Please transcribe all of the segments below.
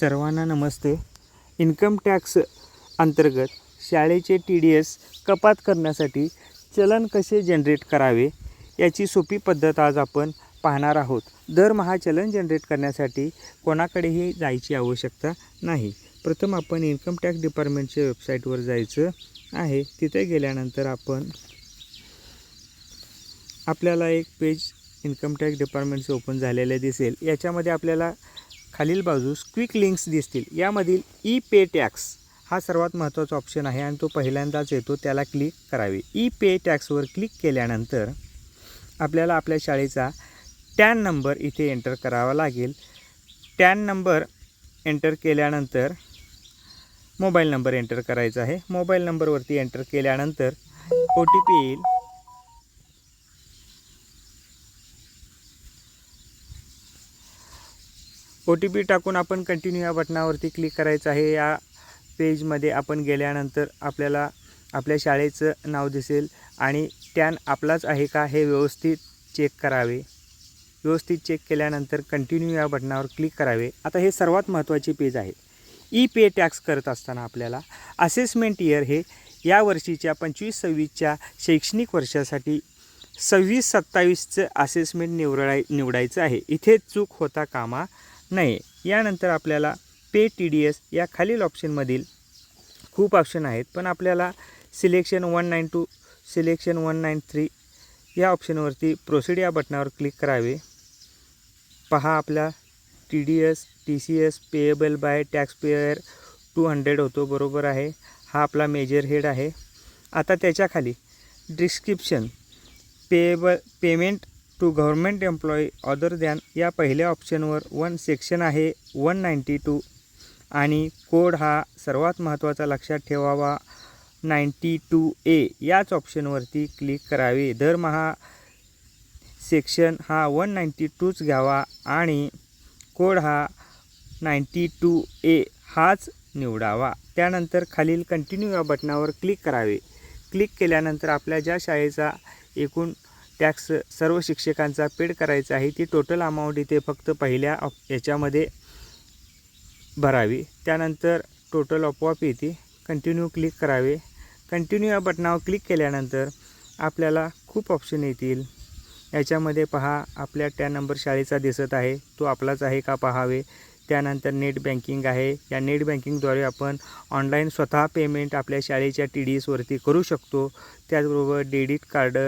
सर्वांना नमस्ते. Income tax अंतर्गत शाळेचे TDS कपात करण्यासाठी चलन कसे जनरेट करावे याची सोपी पद्धत आज आपण पाहणार आहोत. दरमहा चलन जनरेट करण्यासाठी कोणाकडेही जायची आवश्यकता नाही. प्रथम आपण इन्कम टॅक्स डिपार्टमेंटच्या वेबसाईटवर जायचं आहे. तिथे गेल्यानंतर आपल्याला एक पेज इन्कम टॅक्स डिपार्टमेंटचे ओपन झालेले दिसेल. याच्यामध्ये आपल्याला खालील बाजूस क्विक लिंक्स दिसतील. यामधील ई पे टॅक्स हा सर्वात महत्त्वाचा ऑप्शन आहे आणि तो पहिल्यांदाच येतो, त्याला क्लिक करावे. ई पे टॅक्सवर क्लिक केल्यानंतर आपल्याला आपल्या शाळेचा टॅन नंबर इथे एंटर करावा लागेल. टॅन नंबर एंटर केल्यानंतर मोबाईल नंबर एंटर करायचा आहे. मोबाईल नंबरवरती एंटर केल्यानंतर OTP येईल. OTP टाकून आपण कंटिन्यू या बटनावरती क्लिक करायचं आहे. या पेजमध्ये आपण गेल्यानंतर आपल्याला आपल्या शाळेचं नाव दिसेल आणि टॅन आपलाच आहे का हे व्यवस्थित चेक करावे. व्यवस्थित चेक केल्यानंतर कंटिन्यू या बटनावर क्लिक करावे. आता हे सर्वात महत्त्वाचे पेज आहे. ई पे टॅक्स करत असताना आपल्याला असेसमेंट इयर हे या वर्षीच्या 25-26च्या शैक्षणिक वर्षासाठी 26-27चं असेसमेंट निवडायचं आहे. इथे चूक होता कामा नये. यानंतर आपल्याला पे TDS या खालील ऑप्शनमधील खूप ऑप्शन आहेत, पण आपल्याला सिलेक्शन 192 सिलेक्शन 193 या ऑप्शनवरती प्रोसीड या बटनावर क्लिक करावे. पहा आपला TDS TCS payable by tax pair 200 होतो, बरोबर आहे. हा आपला मेजर हेड आहे. आता त्याच्याखाली description payment to government employee other than या पहिल्या ऑप्शनवर वन सेक्शन आहे 192 आणि कोड हा सर्वात महत्त्वाचा लक्षात ठेवावा 92A याच ऑप्शनवरती क्लिक करावे. दरमहा सेक्शन हा 192च घ्यावा आणि कोड हा 92A हाच निवडावा. त्यानंतर खालील कंटिन्यू या बटनावर क्लिक करावे. क्लिक केल्यानंतर आपल्या ज्या शाळेचा एकूण टॅक्स सर्व शिक्षकांचा पेड करायचा आहे ती टोटल अमाऊंट इथे फक्त पहिल्या याच्यामध्ये भरावी. त्यानंतर टोटल आपोआप येते. कंटिन्यू क्लिक करावे. कंटिन्यू या बटनावर क्लिक केल्यानंतर आपल्याला खूप ऑप्शन येतील. याच्यामध्ये पहा आपल्या टॅन नंबर शाळेचा दिसत आहे, तो आपलाच आहे का पाहावे. त्यानंतर नेट बँकिंग आहे. या नेट बँकिंगद्वारे आपण ऑनलाईन स्वतः पेमेंट आपल्या शाळेच्या TDSवरती करू शकतो. त्याचबरोबर डेबिट कार्ड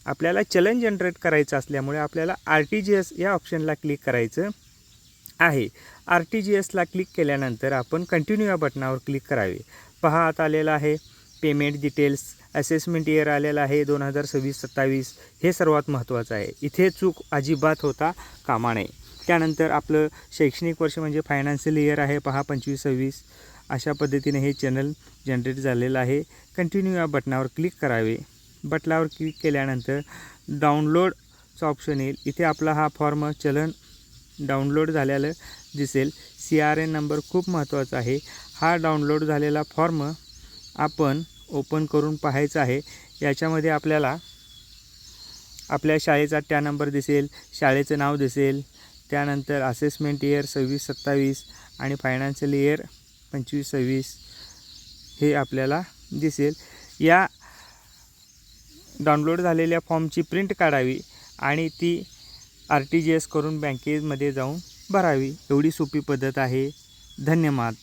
आपल्याला चलन जनरेट करायचं असल्यामुळे आपल्याला RTGS या ऑप्शनला क्लिक करायचं आहे. RTGSला क्लिक केल्यानंतर आपण कंटिन्यू या बटनावर क्लिक करावे. पहा आता आलेला आहे पेमेंट डिटेल्स. असेसमेंट इयर आलेला आहे 2026-27. हे सर्वात महत्त्वाचं आहे. इथे चूक अजिबात होता कामा नये. त्यानंतर आपलं शैक्षणिक वर्ष म्हणजे फायनान्शियल इयर आहे, पहा 25-26. अशा पद्धतीने हे चॅनल जनरेट झालेलं आहे. कंटिन्यू या बटनावर क्लिक करावे. बटनावर क्लिक केल्यानंतर डाउनलोडचा ऑप्शन येईल. इथे आपला हा फॉर्म चलन डाउनलोड झालेलं दिसेल. CRN नंबर खूप महत्त्वाचा आहे. हा डाउनलोड झालेला फॉर्म आपण ओपन करून पाहायचा आहे. याच्यामध्ये आपल्याला आपल्या शाळेचा टॅन नंबर दिसेल, शाळेचं नाव दिसेल. त्यानंतर असेसमेंट इयर 26-27 आणि फायनान्शियल इयर 25-26 हे आपल्याला दिसेल. या डाउनलोड झालेल्या फॉर्मची प्रिंट काढावी आणि ती RTGS करून बँकेमध्ये जाऊन भरावी. एवढी सोपी पद्धत आहे. धन्यवाद.